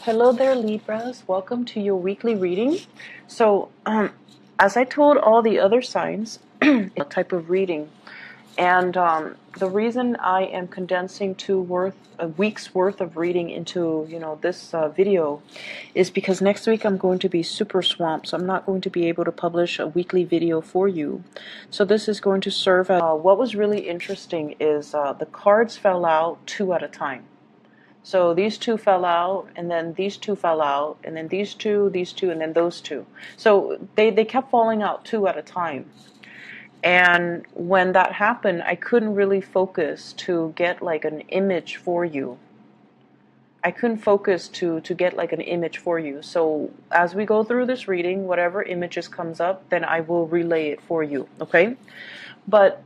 Hello there, Libras. Welcome to your weekly reading. So, as I told all the other signs, it's a type of reading, and the reason I am condensing a week's worth of reading into this video is because next week I'm going to be super swamped, so I'm not going to be able to publish a weekly video for you. So this is going to serve as what was really interesting is the cards fell out two at a time. So these two fell out, and then these two fell out, and then these two, and then those two. So they kept falling out two at a time. And when that happened, I couldn't really focus to get like an image for you. I couldn't focus to get like an image for you. So as we go through this reading, whatever images comes up, then I will relay it for you, okay? But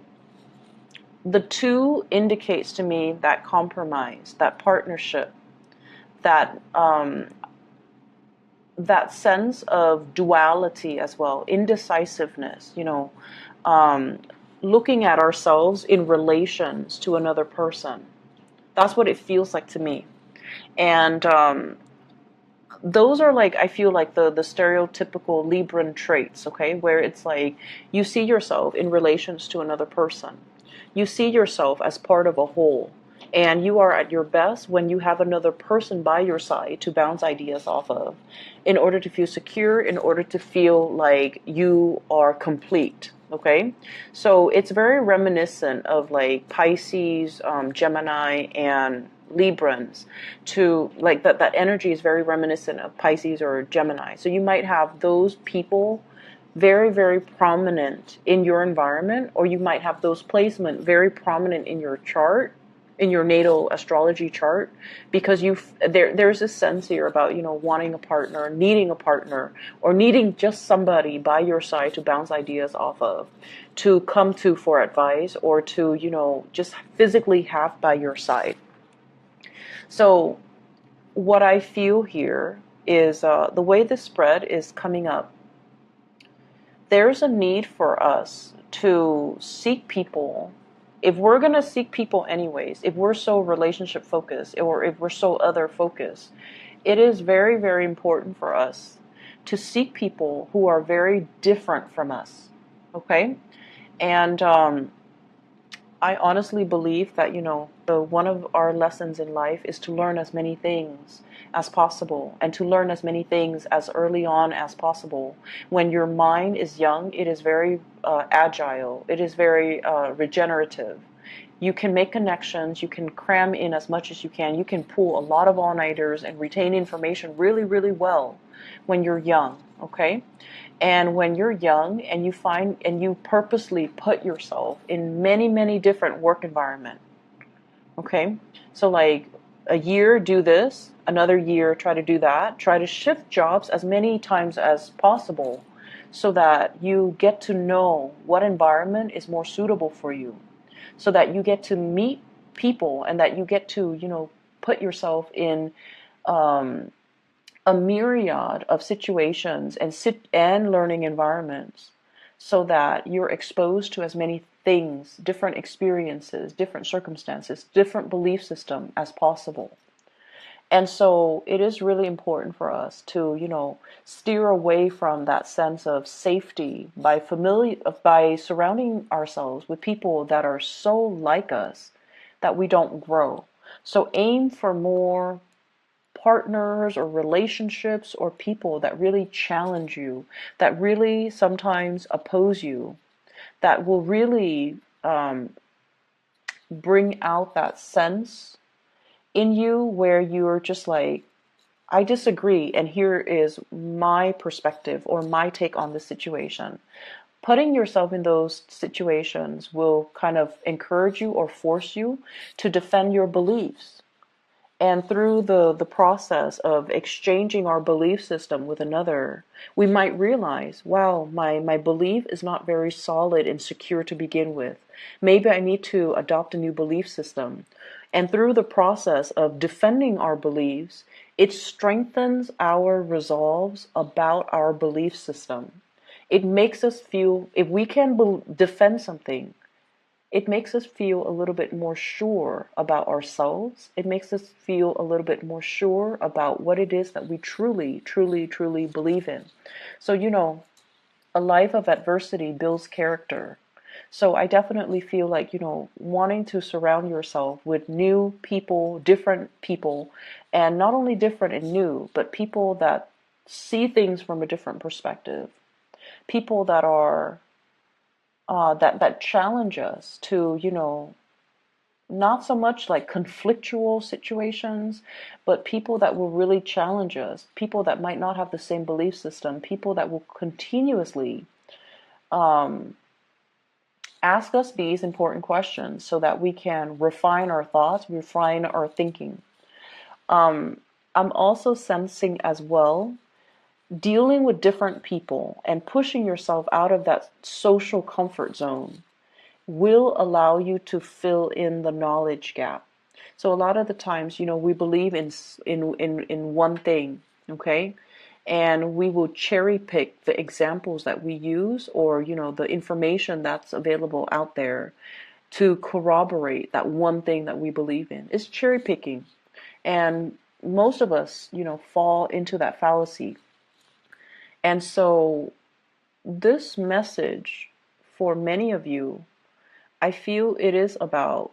the two indicates to me that compromise, that partnership, that that sense of duality as well, indecisiveness, looking at ourselves in relations to another person. That's what it feels like to me. And those are like, I feel like the stereotypical Libran traits, okay, where it's like you see yourself in relations to another person. You see yourself as part of a whole. And you are at your best when you have another person by your side to bounce ideas off of, in order to feel secure, in order to feel like you are complete. Okay? So it's very reminiscent of like Pisces, Gemini, and Librans. To like that energy is very reminiscent of Pisces or Gemini. So you might have those people very, very prominent in your environment, or you might have those placement very prominent in your chart, in your natal astrology chart, because there's this sense here about wanting a partner, needing a partner, or needing just somebody by your side to bounce ideas off of, to come to for advice, or to just physically have by your side. So what I feel here is the way this spread is coming up, there's a need for us to seek people. If we're going to seek people anyways, if we're so relationship focused, or if we're so other focused, it is very, very important for us to seek people who are very different from us. Okay? And I honestly believe that, one of our lessons in life is to learn as many things as possible, and to learn as many things as early on as possible. When your mind is young, it is very agile. It is very regenerative. You can make connections. You can cram in as much as you can. You can pull a lot of all-nighters and retain information really, really well when you're young, okay? And when you're young and you purposely put yourself in many, many different work environments, okay? So like a year do this, another year try to do that, try to shift jobs as many times as possible, so that you get to know what environment is more suitable for you, so that you get to meet people, and that you get to put yourself in a myriad of situations and learning environments, so that you're exposed to as many things, different experiences, different circumstances, different belief system as possible. And so it is really important for us to, steer away from that sense of safety by surrounding ourselves with people that are so like us that we don't grow. So aim for more partners or relationships or people that really challenge you, that really sometimes oppose you, that will really bring out that sense in you where you're just like, I disagree, and here is my perspective or my take on this situation. Putting yourself in those situations will kind of encourage you or force you to defend your beliefs. And through the process of exchanging our belief system with another, we might realize, wow, my belief is not very solid and secure to begin with. Maybe I need to adopt a new belief system. And through the process of defending our beliefs, it strengthens our resolves about our belief system. It makes us feel, if we can defend something, it makes us feel a little bit more sure about ourselves. It makes us feel a little bit more sure about what it is that we truly, truly, truly believe in. So, a life of adversity builds character. So I definitely feel like, wanting to surround yourself with new people, different people, and not only different and new, but people that see things from a different perspective. People that are that challenge us to, not so much like conflictual situations, but people that will really challenge us, people that might not have the same belief system, people that will continuously um, ask us these important questions so that we can refine our thoughts, refine our thinking. Um, I'm also sensing as well dealing with different people and pushing yourself out of that social comfort zone will allow you to fill in the knowledge gap. So a lot of the times, we believe in one thing, okay? And we will cherry pick the examples that we use, or the information that's available out there to corroborate that one thing that we believe in. It's cherry picking. And most of us, fall into that fallacy. And so this message for many of you, I feel it is about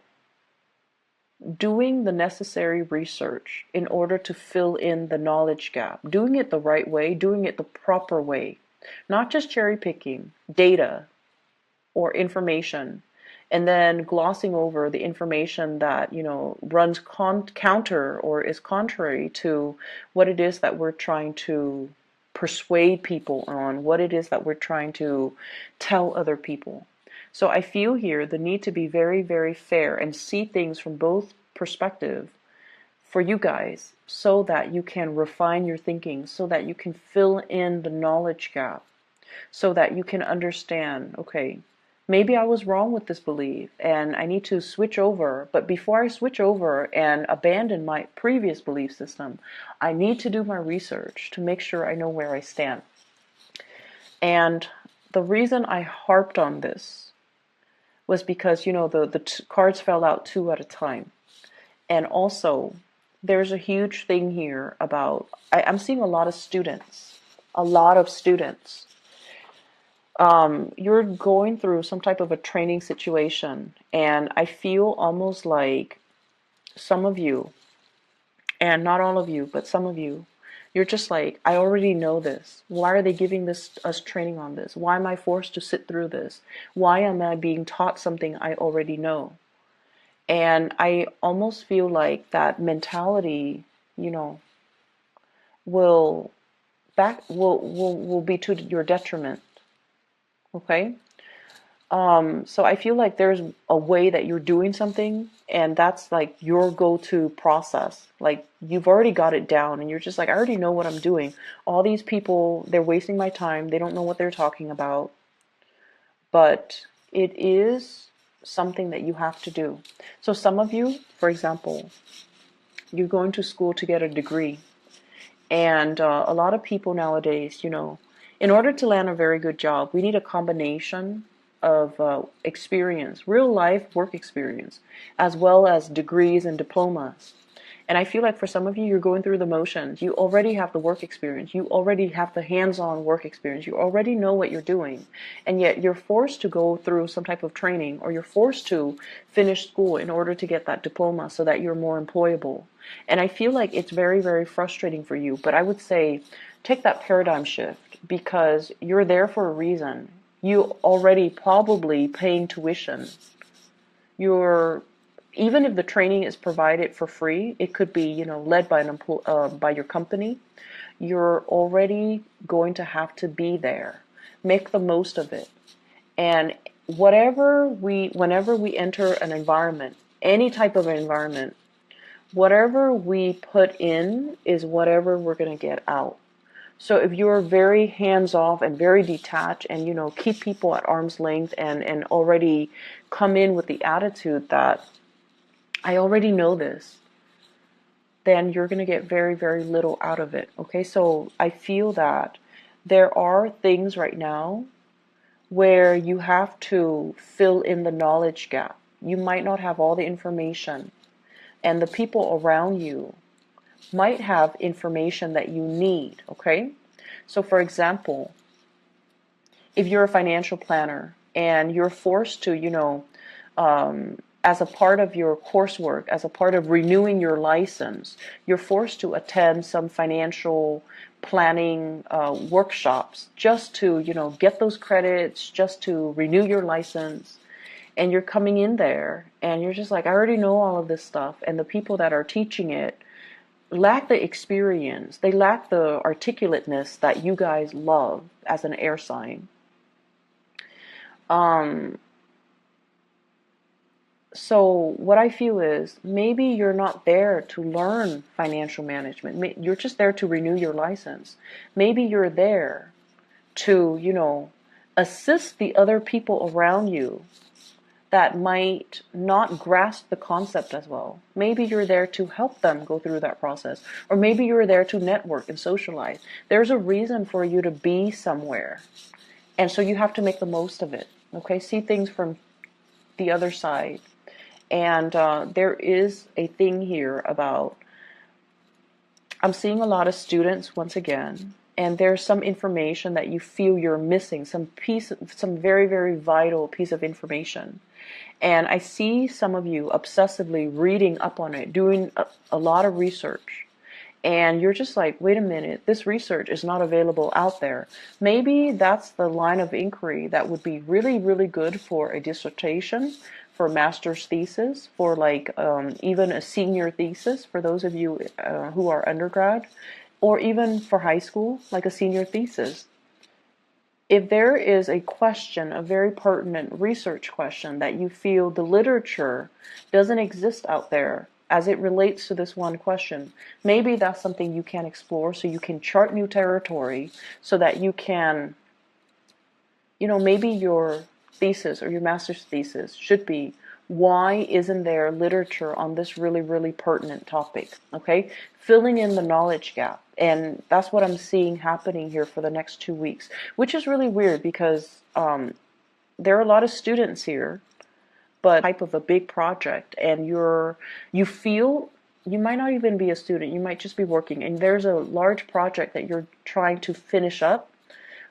doing the necessary research in order to fill in the knowledge gap, doing it the right way, doing it the proper way, not just cherry picking data or information and then glossing over the information that, runs counter or is contrary to what it is that we're trying to persuade people on, what it is that we're trying to tell other people. So I feel here the need to be very, very fair and see things from both perspectives for you guys so that you can refine your thinking, so that you can fill in the knowledge gap, so that you can understand, okay, maybe I was wrong with this belief and I need to switch over. But before I switch over and abandon my previous belief system, I need to do my research to make sure I know where I stand. And the reason I harped on this was because, the cards fell out two at a time. And also, there's a huge thing here about, I'm seeing a lot of students, you're going through some type of a training situation, and I feel almost like some of you, and not all of you, but some of you, you're just like, I already know this. Why are they giving us training on this? Why am I forced to sit through this? Why am I being taught something I already know? And I almost feel like that mentality, will will be to your detriment. Okay? So I feel like there's a way that you're doing something, and that's like your go-to process. Like you've already got it down, and you're just like, I already know what I'm doing. All these people, they're wasting my time. They don't know what they're talking about. But it is something that you have to do. So some of you, for example, you're going to school to get a degree. And a lot of people nowadays, in order to land a very good job, we need a combination of experience, real life work experience, as well as degrees and diplomas. And I feel like for some of you, you're going through the motions. You already have the work experience. You already have the hands-on work experience. You already know what you're doing. And yet you're forced to go through some type of training, or you're forced to finish school in order to get that diploma so that you're more employable. And I feel like it's very, very frustrating for you. But I would say take that paradigm shift, because you're there for a reason. You already probably paying tuition. You're, even if the training is provided for free, it could be, led by by your company. You're already going to have to be there. Make the most of it. And whenever we enter an environment, any type of environment, whatever we put in is whatever we're going to get out. So if you're very hands off and very detached, and keep people at arm's length, and already come in with the attitude that I already know this, then you're going to get very, very little out of it. Okay, so I feel that there are things right now where you have to fill in the knowledge gap. You might not have all the information, and the people around you might have information that you need, okay? So for example, if you're a financial planner and you're forced to, as a part of your coursework, as a part of renewing your license, you're forced to attend some financial planning workshops just to, get those credits, just to renew your license. And you're coming in there and you're just like, I already know all of this stuff. And the people that are teaching it lack the experience. They lack the articulateness that you guys love as an air sign. So what I feel is maybe you're not there to learn financial management. You're just there to renew your license. Maybe you're there to, assist the other people around you that might not grasp the concept as well. Maybe you're there to help them go through that process. Or maybe you're there to network and socialize. There's a reason for you to be somewhere. And so you have to make the most of it. Okay, see things from the other side. And there is a thing here about, I'm seeing a lot of students once again, and there's some information that you feel you're missing, some very, very vital piece of information. And I see some of you obsessively reading up on it, doing a lot of research. And you're just like, wait a minute, this research is not available out there. Maybe that's the line of inquiry that would be really, really good for a dissertation, for a master's thesis, for like even a senior thesis for those of you who are undergrad, or even for high school, like a senior thesis. If there is a question, a very pertinent research question that you feel the literature doesn't exist out there as it relates to this one question, maybe that's something you can explore so you can chart new territory so that you can, maybe your thesis or your master's thesis should be, why isn't there literature on this really, really pertinent topic? Okay, filling in the knowledge gap. And that's what I'm seeing happening here for the next 2 weeks, which is really weird because there are a lot of students here, but type of a big project, and you feel you might not even be a student, you might just be working, and there's a large project that you're trying to finish up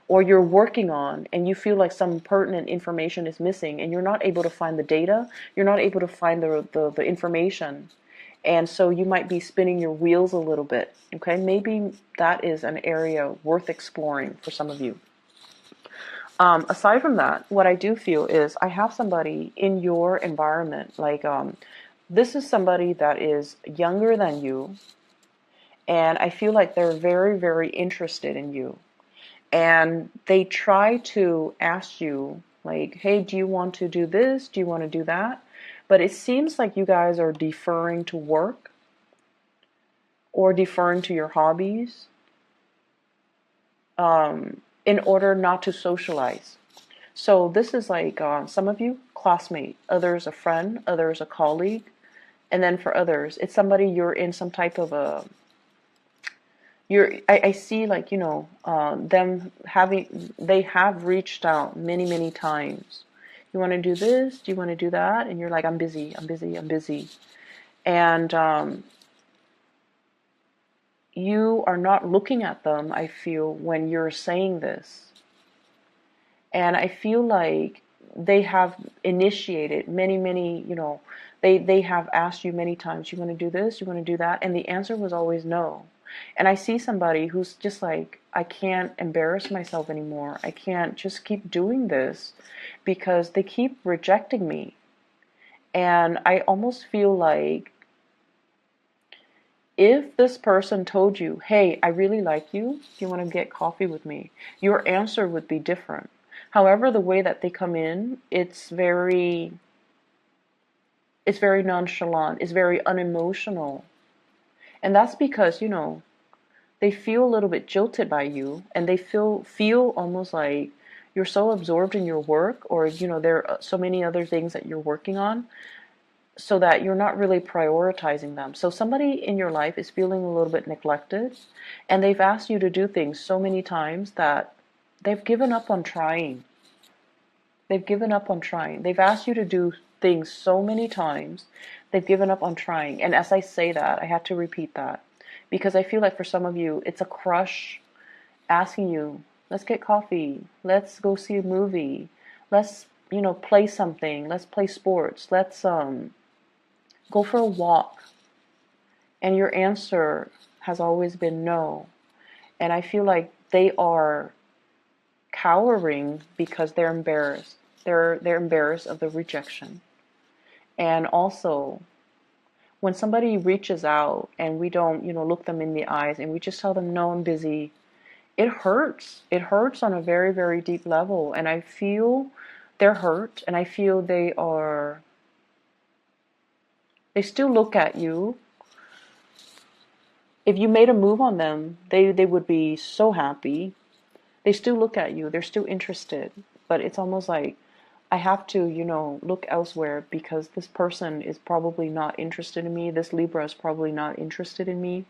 or you're working on, and you feel like some pertinent information is missing and you're not able to find the data, you're not able to find the information. And so you might be spinning your wheels a little bit. Okay, maybe that is an area worth exploring for some of you. Aside from that, what I do feel is I have somebody in your environment, like this is somebody that is younger than you, and I feel like they're very, very interested in you. And they try to ask you, like, hey, do you want to do this? Do you want to do that? But it seems like you guys are deferring to work or deferring to your hobbies in order not to socialize. So this is like some of you, classmate, others a friend, others a colleague, and then for others, it's somebody you're in some type of a, I see like, they have reached out many, many times. You want to do this? Do you want to do that? And you're like, I'm busy, I'm busy, I'm busy. And you are not looking at them, I feel, when you're saying this. And I feel like they have initiated many, they have asked you many times, you want to do this? You want to do that? And the answer was always no. And I see somebody who's just like, I can't embarrass myself anymore. I can't just keep doing this because they keep rejecting me. And I almost feel like if this person told you, hey, I really like you, do you want to get coffee with me? Your answer would be different. However, the way that they come in, it's very nonchalant, it's very unemotional. And that's because, they feel a little bit jilted by you, and they feel almost like you're so absorbed in your work, or, there are so many other things that you're working on, so that you're not really prioritizing them. So somebody in your life is feeling a little bit neglected, and they've asked you to do things so many times that they've given up on trying. They've given up on trying. They've asked you to do things so many times. They've given up on trying. And as I say that, I have to repeat that because I feel like for some of you, it's a crush asking you, let's get coffee. Let's go see a movie. Let's, play something. Let's play sports. Let's go for a walk. And your answer has always been no. And I feel like they are cowering because they're embarrassed. They're embarrassed of the rejection. And also, when somebody reaches out and we don't, look them in the eyes and we just tell them, no, I'm busy, it hurts. It hurts on a very, very deep level. And I feel they're hurt, and I feel they still look at you. If you made a move on them, they would be so happy. They still look at you. They're still interested. But it's almost like I have to, look elsewhere because this person is probably not interested in me. This Libra is probably not interested in me.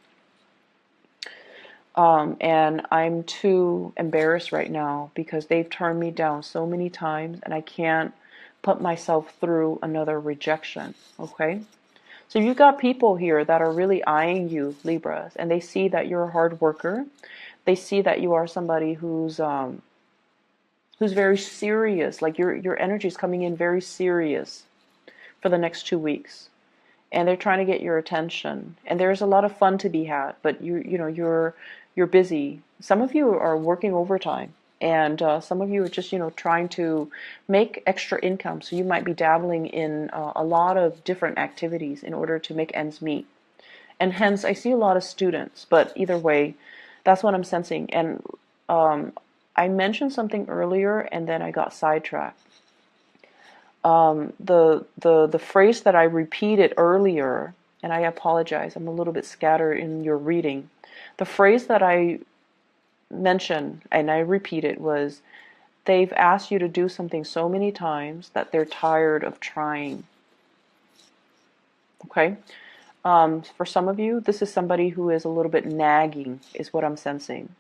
And I'm too embarrassed right now because they've turned me down so many times and I can't put myself through another rejection. Okay? So you've got people here that are really eyeing you, Libras, and they see that you're a hard worker. They see that you are somebody who's very serious. Like your energy is coming in very serious for the next 2 weeks, and they're trying to get your attention. And there's a lot of fun to be had, but you're busy. Some of you are working overtime, and some of you are just trying to make extra income. So you might be dabbling in a lot of different activities in order to make ends meet. And hence, I see a lot of students. But either way, that's what I'm sensing. And I mentioned something earlier, and then I got sidetracked. The phrase that I repeated earlier, and I apologize, I'm a little bit scattered in your reading. The phrase that I mentioned, and I repeated, was they've asked you to do something so many times that they're tired of trying. Okay? For some of you, this is somebody who is a little bit nagging, is what I'm sensing.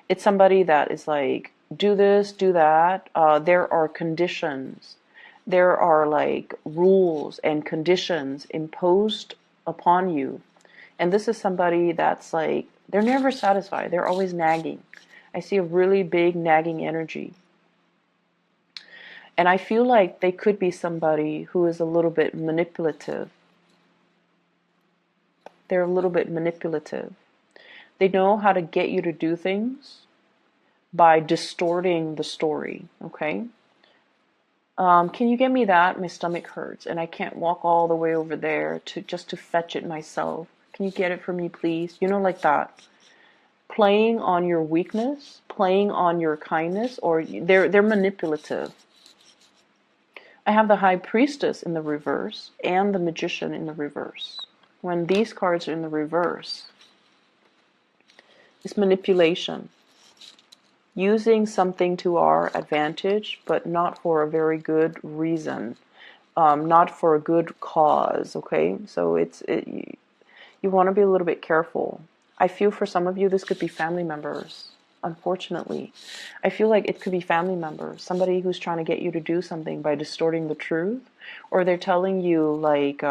It's somebody that is like, do this, do that. There are conditions. There are like rules and conditions imposed upon you. And this is somebody that's like, they're never satisfied. They're always nagging. I see a really big nagging energy. And I feel like they could be somebody who is a little bit manipulative. They're a little bit manipulative. They know how to get you to do things by distorting the story, okay? Can you get me that? My stomach hurts and I can't walk all the way over there just to fetch it myself. Can you get it for me, please? Like that. Playing on your weakness, playing on your kindness, or they're manipulative. I have the High Priestess in the reverse and the Magician in the reverse. When these cards are in the reverse, it's manipulation. Using something to our advantage, but not for a very good reason. Not for a good cause, okay? So you want to be a little bit careful. I feel for some of you, this could be family members, unfortunately. I feel like it could be family members, somebody who's trying to get you to do something by distorting the truth, or they're telling you like,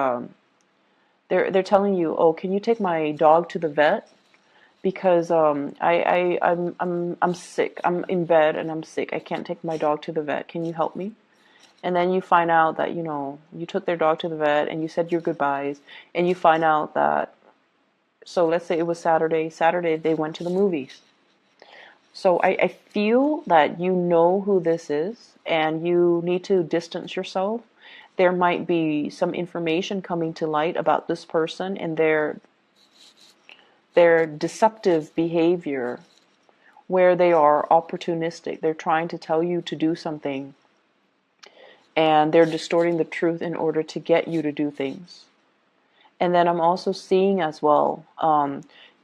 they're telling you, oh, can you take my dog to the vet? Because I'm sick. I'm in bed and I'm sick. I can't take my dog to the vet. Can you help me? And then you find out that, you took their dog to the vet and you said your goodbyes, and you find out that, so let's say it was Saturday. Saturday they went to the movies. So I feel that you know who this is and you need to distance yourself. There might be some information coming to light about this person and their deceptive behavior, where they are opportunistic. They're trying to tell you to do something and they're distorting the truth in order to get you to do things. And then I'm also seeing as well,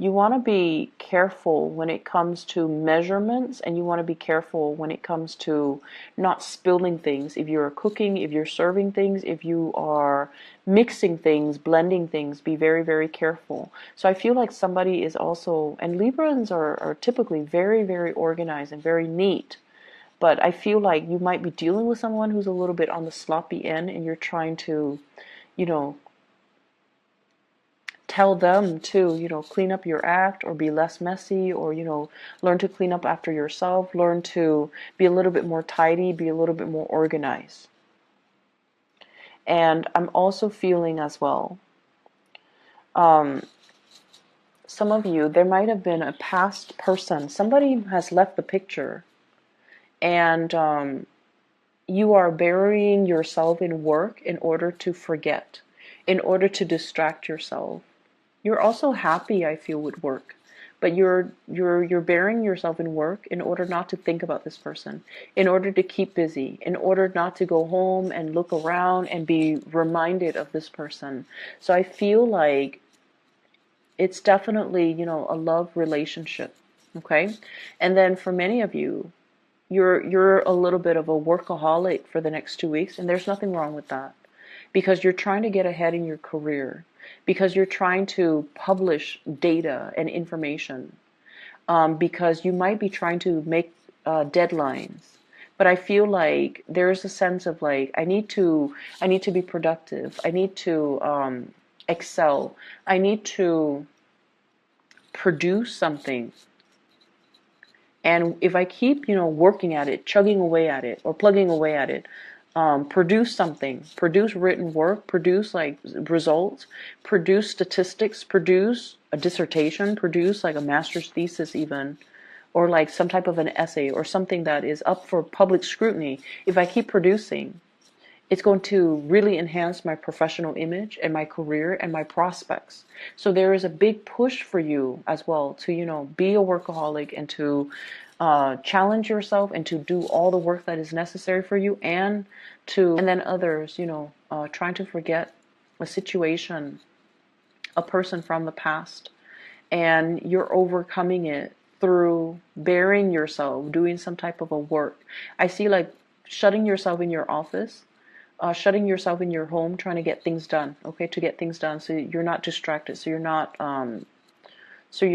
you want to be careful when it comes to measurements, and you want to be careful when it comes to not spilling things. If you're cooking, if you're serving things, if you are mixing things, blending things, be very, very careful. So I feel like somebody is also, and Librans are typically very, very organized and very neat. But I feel like you might be dealing with someone who's a little bit on the sloppy end, and you're trying to, you know, tell them to, clean up your act or be less messy, or, learn to clean up after yourself, learn to be a little bit more tidy, be a little bit more organized. And I'm also feeling as well, some of you, there might have been a past person, somebody has left the picture, and you are burying yourself in work in order to forget, in order to distract yourself. You're also happy, I feel, with work, but you're burying yourself in work in order not to think about this person, in order to keep busy, in order not to go home and look around and be reminded of this person. So I feel like it's definitely, a love relationship, okay? And then for many of you, you're a little bit of a workaholic for the next 2 weeks, and there's nothing wrong with that, because you're trying to get ahead in your career, because you're trying to publish data and information, because you might be trying to make deadlines. But I feel like there's a sense of like, I need to be productive. I need to excel. I need to produce something. And if I keep, working at it, chugging away at it, or plugging away at it, produce something, produce written work, produce like results, produce statistics, produce a dissertation, produce like a master's thesis even, or like some type of an essay or something that is up for public scrutiny. If I keep producing, it's going to really enhance my professional image and my career and my prospects. So there is a big push for you as well to, be a workaholic and to challenge yourself and to do all the work that is necessary for you, and then others, trying to forget a situation, a person from the past, and you're overcoming it through burying yourself, doing some type of a work. I see like shutting yourself in your office, shutting yourself in your home, trying to get things done, okay, to get things done so you're not distracted, so you're not, so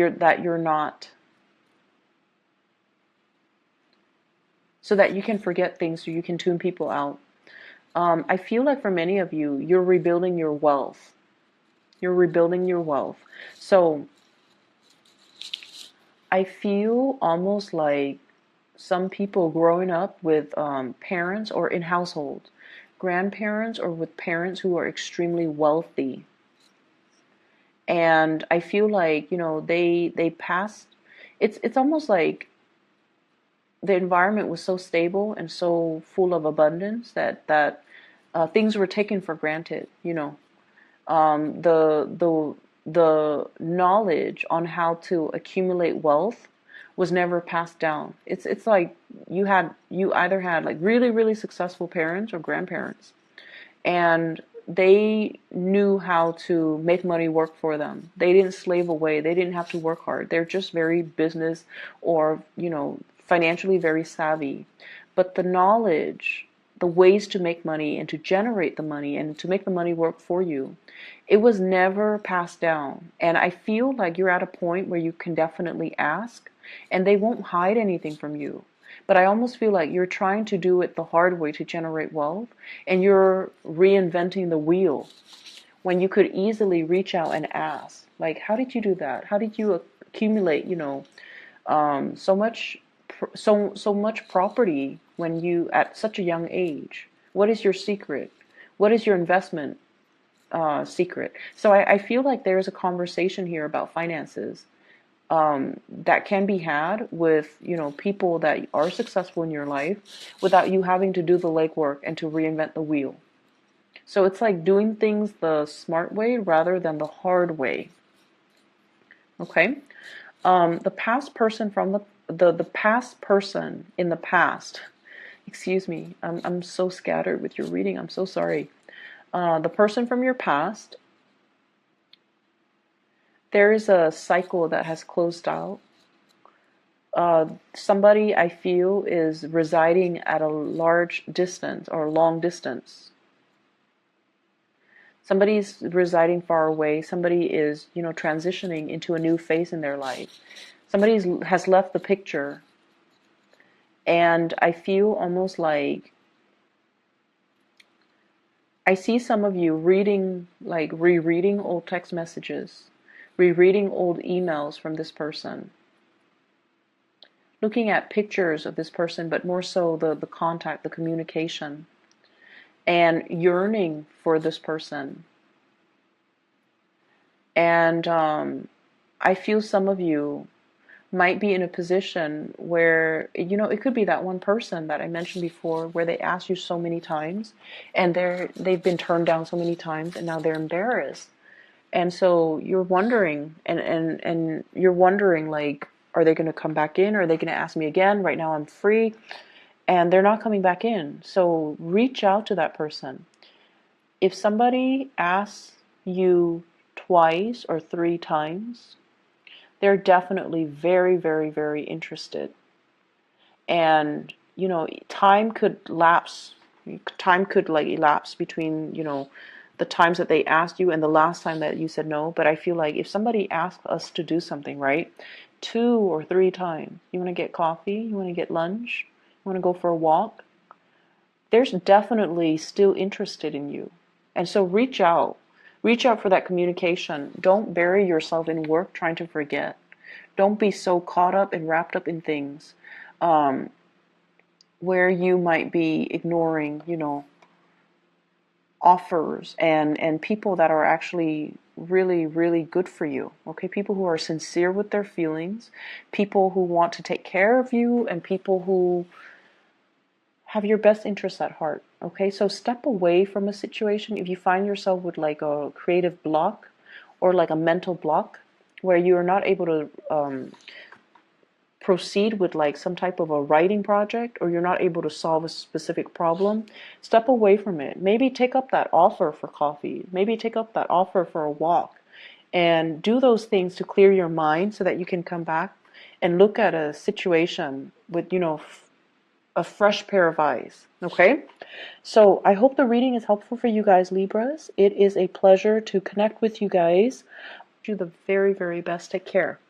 that you can forget things, so you can tune people out. I feel like for many of you, you're rebuilding your wealth. You're rebuilding your wealth. So I feel almost like some people growing up with parents or in households, grandparents, or with parents who are extremely wealthy. And I feel like, they passed, it's almost like the environment was so stable and so full of abundance that things were taken for granted. The knowledge on how to accumulate wealth was never passed down. It's like you either had like really, really successful parents or grandparents, and they knew how to make money work for them. They didn't slave away. They didn't have to work hard. They're just very business or, financially very savvy. But the knowledge, the ways to make money and to generate the money and to make the money work for you, it was never passed down. And I feel like you're at a point where you can definitely ask, and they won't hide anything from you. But I almost feel like you're trying to do it the hard way to generate wealth, and you're reinventing the wheel when you could easily reach out and ask, like, how did you do that? How did you accumulate, so much property when you at such a young age? What is your secret? What is your investment secret? So I feel like there's a conversation here about finances that can be had with, people that are successful in your life without you having to do the legwork and to reinvent the wheel. So it's like doing things the smart way rather than the hard way. Okay? The past person from the past person in the past, excuse me, I'm so scattered with your reading, I'm so sorry. The person from your past, there is a cycle that has closed out. Somebody, I feel, is residing at a large distance or long distance. Somebody's residing far away. Somebody is, transitioning into a new phase in their life. Somebody has left the picture, And I feel almost like I see some of you reading, like rereading old text messages, rereading old emails from this person, looking at pictures of this person, but more so the contact, the communication, and yearning for this person. And I feel some of you might be in a position where, it could be that one person that I mentioned before, where they asked you so many times and they've been turned down so many times, and now they're embarrassed. And so you're wondering, and you're wondering, like, are they going to come back in? Are they going to ask me again? Right now I'm free. And they're not coming back in. So reach out to that person. If somebody asks you twice or 3 times, they're definitely very, very, very interested. And, time could lapse. Time could like elapse between, the times that they asked you and the last time that you said no. But I feel like if somebody asks us to do something, right, 2 or 3 times, you want to get coffee, you want to get lunch, you want to go for a walk, there's definitely still interested in you. And so reach out. Reach out for that communication. Don't bury yourself in work trying to forget. Don't be so caught up and wrapped up in things where you might be ignoring, offers and people that are actually really, really good for you. Okay, people who are sincere with their feelings, people who want to take care of you, and people who have your best interests at heart. Okay, so step away from a situation if you find yourself with like a creative block or like a mental block where you are not able to proceed with like some type of a writing project, or you're not able to solve a specific problem. Step away from it. Maybe take up that offer for coffee. Maybe take up that offer for a walk, and do those things to clear your mind so that you can come back and look at a situation with, a fresh pair of eyes. Okay? So I hope the reading is helpful for you guys, Libras. It is a pleasure to connect with you guys. Do the very, very best. Take care.